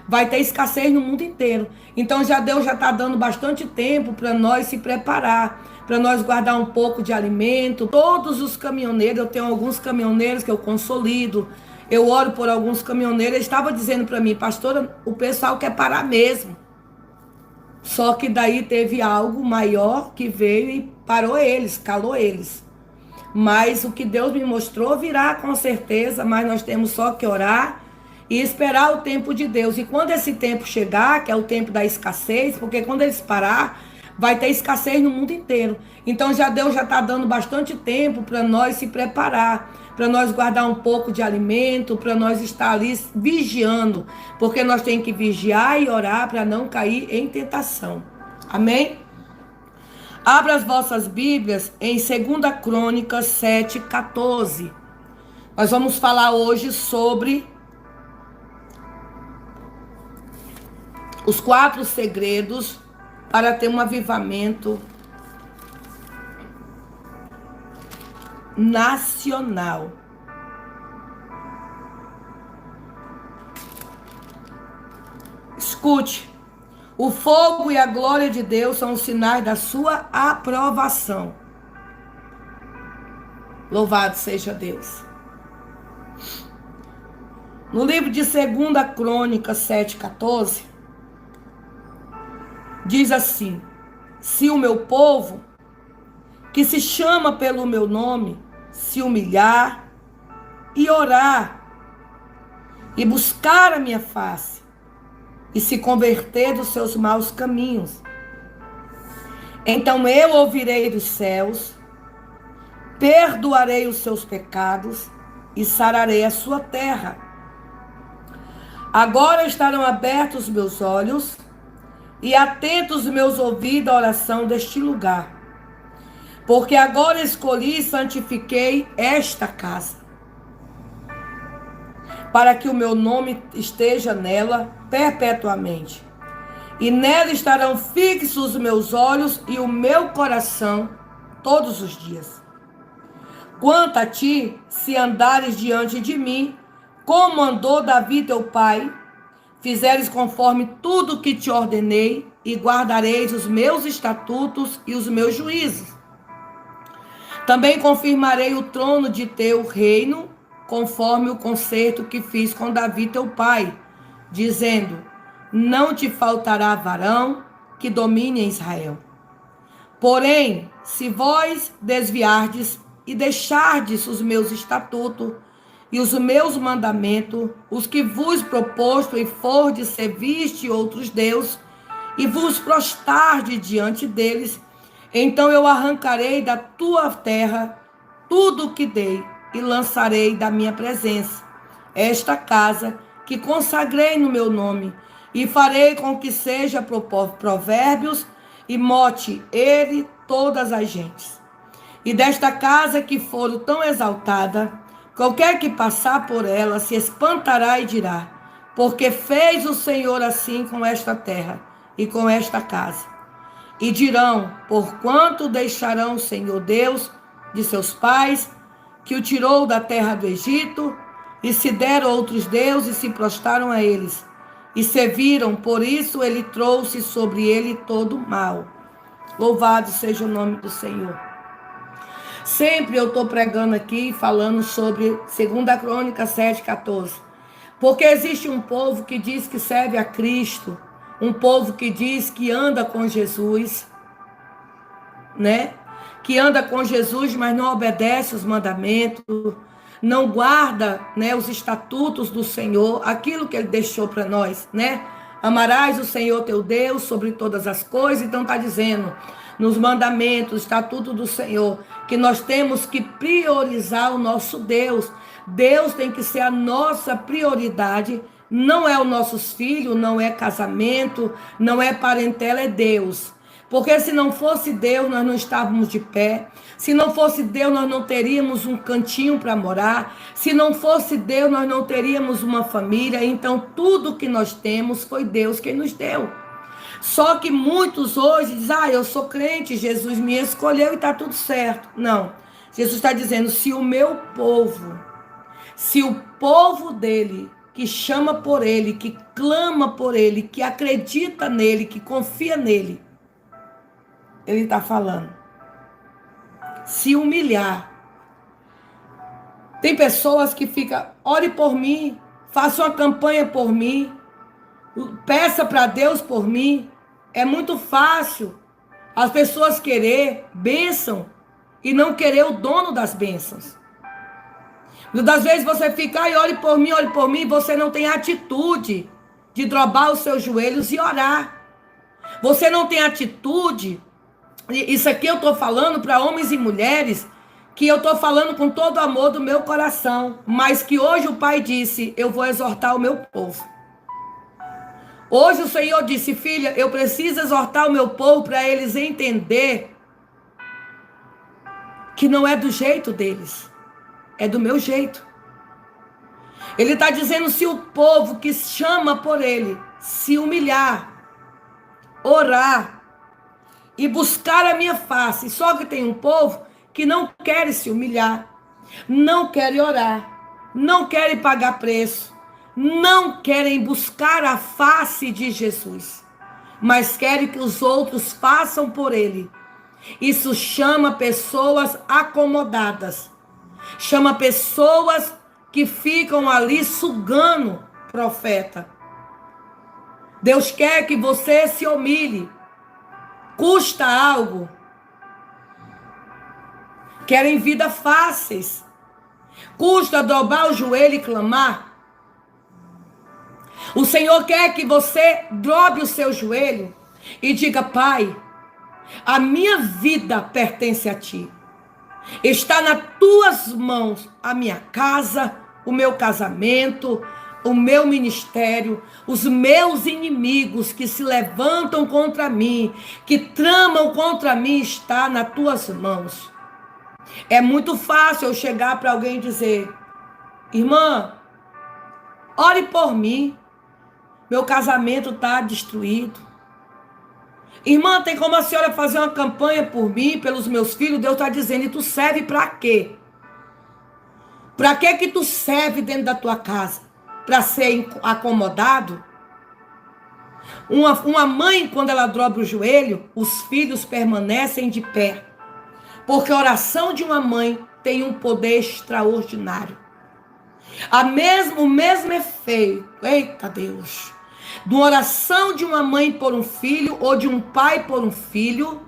vai ter escassez no mundo inteiro. Então Deus já está dando bastante tempo para nós se preparar, para nós guardar um pouco de alimento. Todos os caminhoneiros, eu tenho alguns caminhoneiros que eu consolido, eu oro por alguns caminhoneiros, eles estavam dizendo para mim, pastora, o pessoal quer parar mesmo. Só que daí teve algo maior que veio e parou eles, calou eles. Mas o que Deus me mostrou virá com certeza, mas nós temos só que orar e esperar o tempo de Deus. E quando esse tempo chegar, que é o tempo da escassez, porque quando eles parar, vai ter escassez no mundo inteiro. Então Deus já está dando bastante tempo para nós se preparar, para nós guardar um pouco de alimento, para nós estar ali vigiando, porque nós temos que vigiar e orar para não cair em tentação. Amém? Abra as vossas Bíblias em 2 Crônicas 7:14. Nós vamos falar hoje sobre os 4 segredos para ter um avivamento nacional. Escute. O fogo e a glória de Deus são os sinais da sua aprovação. Louvado seja Deus. No livro de 2 Crônicas 7:14, diz assim: se o meu povo, que se chama pelo meu nome, se humilhar e orar, e buscar a minha face, e se converter dos seus maus caminhos, então eu ouvirei dos céus, perdoarei os seus pecados e sararei a sua terra. Agora estarão abertos os meus olhos e atentos os meus ouvidos à oração deste lugar, porque agora escolhi e santifiquei esta casa, para que o meu nome esteja nela perpetuamente. E nela estarão fixos os meus olhos e o meu coração todos os dias. Quanto a ti, se andares diante de mim, como andou Davi teu pai, fizeres conforme tudo que te ordenei, e guardareis os meus estatutos e os meus juízos. Também confirmarei o trono de teu reino, conforme o concerto que fiz com Davi teu pai, dizendo: não te faltará varão que domine em Israel. Porém, se vós desviardes e deixardes os meus estatutos e os meus mandamentos, os que vos proposto e fordes serviste outros deuses, e vos prostardes diante deles, então eu arrancarei da tua terra tudo o que dei, e lançarei da minha presença esta casa que consagrei no meu nome, e farei com que seja provérbios e mote ele todas as gentes. E desta casa que for tão exaltada, qualquer que passar por ela se espantará e dirá: porque fez o Senhor assim com esta terra e com esta casa. E dirão: porquanto deixarão o Senhor Deus de seus pais, que o tirou da terra do Egito, e se deram outros deuses e se prostraram a eles, e serviram, por isso ele trouxe sobre ele todo o mal. Louvado seja o nome do Senhor. Sempre eu estou pregando aqui, falando sobre 2 Crônicas 7:14. Porque existe um povo que diz que serve a Cristo, um povo que diz que anda com Jesus, né? Que anda com Jesus, mas não obedece os mandamentos, não guarda, né, os estatutos do Senhor, aquilo que Ele deixou para nós, né? Amarás o Senhor teu Deus sobre todas as coisas. Então está dizendo nos mandamentos, estatuto do Senhor, que nós temos que priorizar o nosso Deus. Deus tem que ser a nossa prioridade. Não é os nossos filhos, não é casamento, não é parentela, é Deus. Porque se não fosse Deus, nós não estávamos de pé. Se não fosse Deus, nós não teríamos um cantinho para morar. Se não fosse Deus, nós não teríamos uma família. Então, tudo que nós temos foi Deus quem nos deu. Só que muitos hoje dizem: eu sou crente, Jesus me escolheu e está tudo certo. Não. Jesus está dizendo: se o meu povo, se o povo dele, que chama por Ele, que clama por Ele, que acredita nele, que confia nele, Ele está falando. Se humilhar. Tem pessoas que ficam, ore por mim, faça uma campanha por mim, peça para Deus por mim. É muito fácil as pessoas querer bênção e não querer o dono das bênçãos. Muitas vezes você fica, ai, ore por mim, você não tem atitude de dobrar os seus joelhos e orar. Você não tem atitude, isso aqui eu estou falando para homens e mulheres, que eu estou falando com todo o amor do meu coração, mas que hoje o Pai disse, eu vou exortar o meu povo. Hoje o Senhor disse, filha, eu preciso exortar o meu povo para eles entender que não é do jeito deles, é do meu jeito. Ele está dizendo, se o povo que chama por ele se humilhar, orar e buscar a minha face, só que tem um povo que não quer se humilhar, não quer orar, não quer pagar preço, não querem buscar a face de Jesus, mas querem que os outros façam por ele. Isso chama pessoas acomodadas, chama pessoas que ficam ali sugando profeta. Deus quer que você se humilhe. Custa algo. Querem vida fáceis. Custa dobrar o joelho e clamar. O Senhor quer que você dobre o seu joelho e diga, Pai, a minha vida pertence a Ti. Está nas Tuas mãos a minha casa, o meu casamento, o meu ministério, os meus inimigos que se levantam contra mim, que tramam contra mim, está nas Tuas mãos. É muito fácil eu chegar para alguém e dizer, irmã, ore por mim, meu casamento está destruído. Irmã, tem como a senhora fazer uma campanha por mim, pelos meus filhos? Deus está dizendo, e tu serve para quê? Para que tu serve dentro da tua casa? Para ser acomodado? Uma mãe, quando ela dobra o joelho, os filhos permanecem de pé. Porque a oração de uma mãe tem um poder extraordinário. O mesmo efeito, eita Deus, de uma oração de uma mãe por um filho ou de um pai por um filho,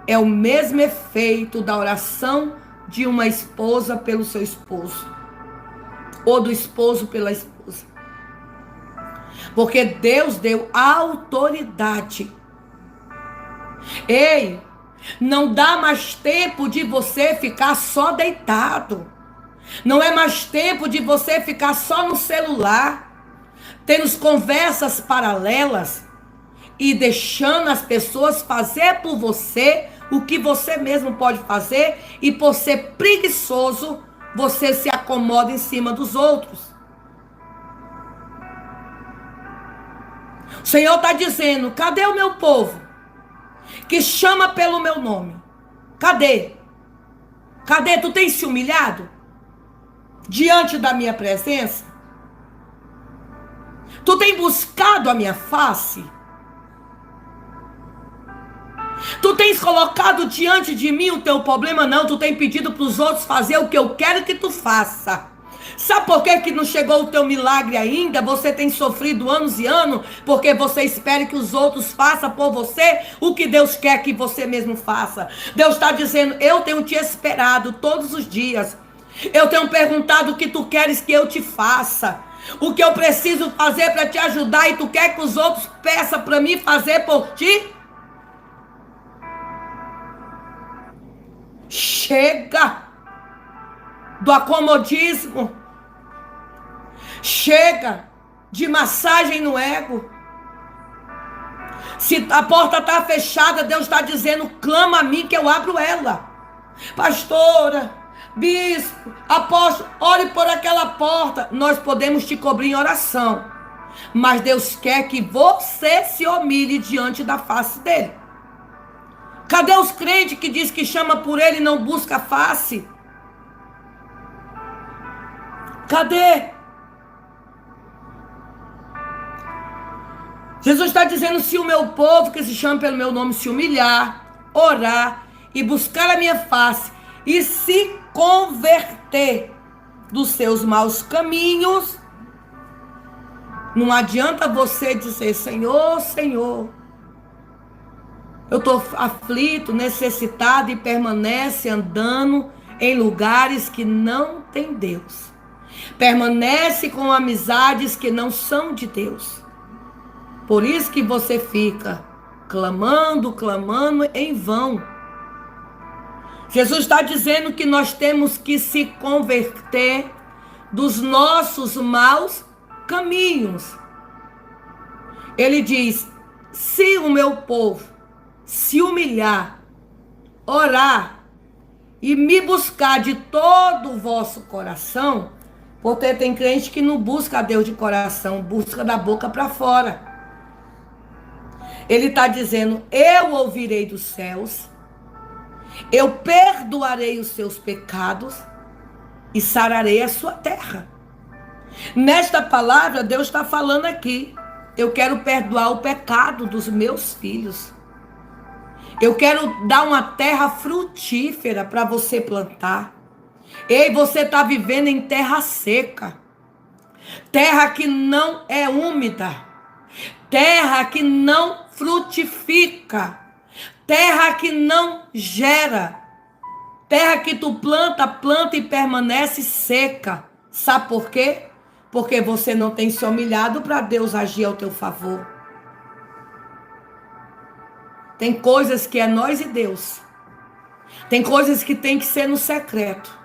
é o mesmo efeito da oração de uma esposa pelo seu esposo, ou do esposo pela esposa. Porque Deus deu autoridade. Ei, não dá mais tempo de você ficar só deitado. Não é mais tempo de você ficar só no celular, tendo conversas paralelas e deixando as pessoas fazer por você o que você mesmo pode fazer, e por ser preguiçoso, você se acomoda em cima dos outros. O Senhor está dizendo, cadê o meu povo que chama pelo meu nome? Cadê? Cadê? Tu tens se humilhado diante da minha presença? Tu tens buscado a minha face? Tu tens colocado diante de mim o teu problema? Não, tu tens pedido para os outros fazer o que eu quero que tu faça. Sabe por que não chegou o teu milagre ainda? Você tem sofrido anos e anos, porque você espera que os outros façam por você o que Deus quer que você mesmo faça. Deus está dizendo, eu tenho te esperado todos os dias. Eu tenho perguntado o que tu queres que eu te faça. O que eu preciso fazer para te ajudar, e tu quer que os outros peçam para mim fazer por ti? Chega do acomodismo. Chega de massagem no ego. Se a porta está fechada, Deus está dizendo, clama a mim que eu abro ela. Pastora, bispo, apóstolo, ore por aquela porta. Nós podemos te cobrir em oração, mas Deus quer que você se humilhe diante da face dele. Cadê os crentes que diz que chama por ele e não busca a face? Cadê? Jesus está dizendo: se o meu povo, que se chama pelo meu nome, se humilhar, orar e buscar a minha face e se converter dos seus maus caminhos, não adianta você dizer: Senhor, Senhor, eu estou aflito, necessitado, e permanece andando em lugares que não tem Deus. Permanece com amizades que não são de Deus. Por isso que você fica clamando, clamando em vão. Jesus está dizendo que nós temos que se converter dos nossos maus caminhos. Ele diz: se o meu povo se humilhar, orar e me buscar de todo o vosso coração, porque tem crente que não busca a Deus de coração, busca da boca para fora. Ele está dizendo: eu ouvirei dos céus, eu perdoarei os seus pecados e sararei a sua terra. Nesta palavra, Deus está falando aqui: eu quero perdoar o pecado dos meus filhos. Eu quero dar uma terra frutífera para você plantar. Ei, você está vivendo em terra seca. Terra que não é úmida. Terra que não frutifica. Terra que não gera. Terra que tu planta e permanece seca. Sabe por quê? Porque você não tem se humilhado para Deus agir ao teu favor. Tem coisas que é nós e Deus. Tem coisas que tem que ser no secreto.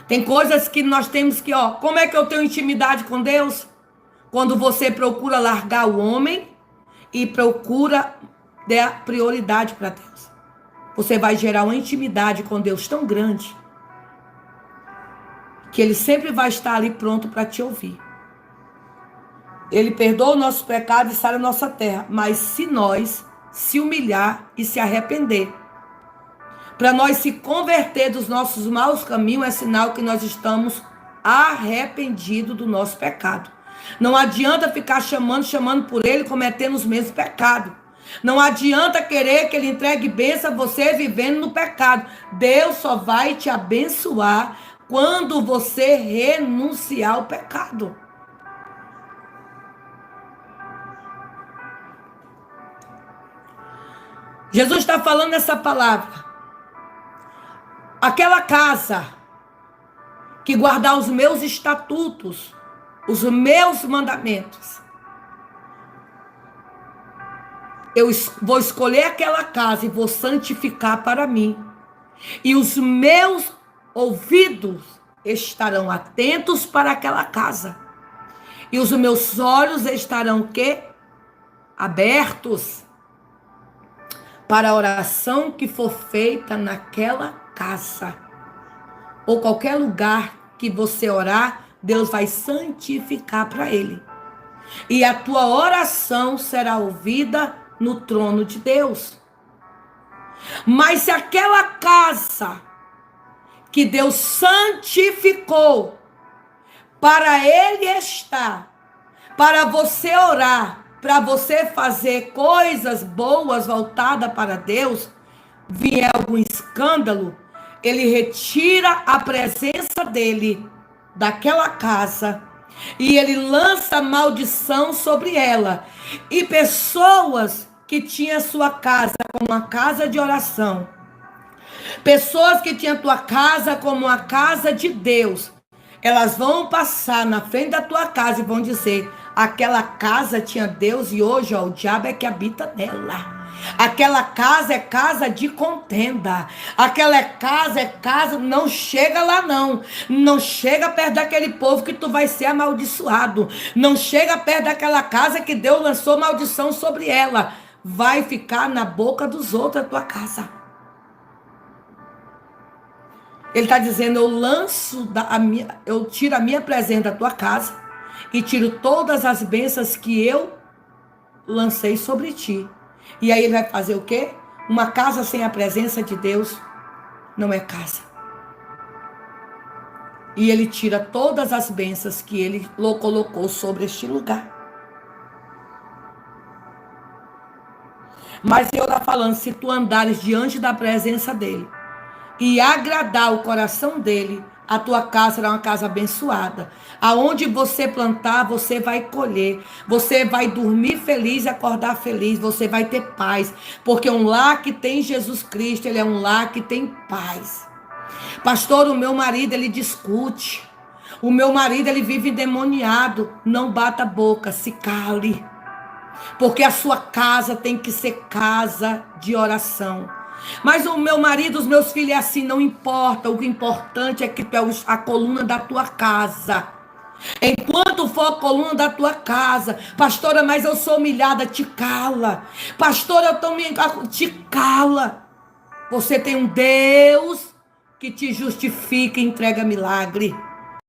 Tem coisas que nós temos que, como é que eu tenho intimidade com Deus? Quando você procura largar o homem e procura dar prioridade para Deus. Você vai gerar uma intimidade com Deus tão grande que Ele sempre vai estar ali pronto para te ouvir. Ele perdoa o nosso pecado e sara a nossa terra. Mas se nós se humilhar e se arrepender, para nós se converter dos nossos maus caminhos, é sinal que nós estamos arrependidos do nosso pecado. Não adianta ficar chamando por ele, cometendo os mesmos pecados. Não adianta querer que ele entregue bênção a você vivendo no pecado. Deus só vai te abençoar quando você renunciar ao pecado. Jesus está falando essa palavra. Aquela casa que guardar os meus estatutos, os meus mandamentos, eu vou escolher aquela casa e vou santificar para mim. E os meus ouvidos estarão atentos para aquela casa. E os meus olhos estarão o quê? Abertos para a oração que for feita naquela casa. Ou qualquer lugar que você orar, Deus vai santificar para ele. E a tua oração será ouvida no trono de Deus. Mas se aquela casa que Deus santificou para ele estar, para você orar, para você fazer coisas boas voltadas para Deus, vier algum escândalo, ele retira a presença dele daquela casa e ele lança maldição sobre ela. E pessoas que tinham sua casa como uma casa de oração, pessoas que tinham tua casa como uma casa de Deus, elas vão passar na frente da tua casa e vão dizer: aquela casa tinha Deus e hoje o diabo é que habita nela. Aquela casa é casa de contenda. Aquela casa é casa, não chega lá não. Não chega perto daquele povo que tu vai ser amaldiçoado. Não chega perto daquela casa que Deus lançou maldição sobre ela. Vai ficar na boca dos outros a tua casa. Ele está dizendo: eu tiro a minha presença da tua casa e tiro todas as bênçãos que eu lancei sobre ti. E aí ele vai fazer o quê? Uma casa sem a presença de Deus não é casa. E ele tira todas as bênçãos que ele colocou sobre este lugar. Mas o Senhor está falando, se tu andares diante da presença dEle e agradar o coração dEle, a tua casa será uma casa abençoada. Aonde você plantar, você vai colher. Você vai dormir feliz e acordar feliz. Você vai ter paz. Porque um lar que tem Jesus Cristo, ele é um lar que tem paz. Pastor, o meu marido, ele discute. O meu marido, ele vive endemoniado. Não bata a boca, se cale. Porque a sua casa tem que ser casa de oração. Mas o meu marido, os meus filhos é assim, não importa. O importante é que tu é a coluna da tua casa. Enquanto for a coluna da tua casa, pastora, mas eu sou humilhada, te cala. Pastora, eu tô me... te cala. Você tem um Deus que te justifica e entrega milagre.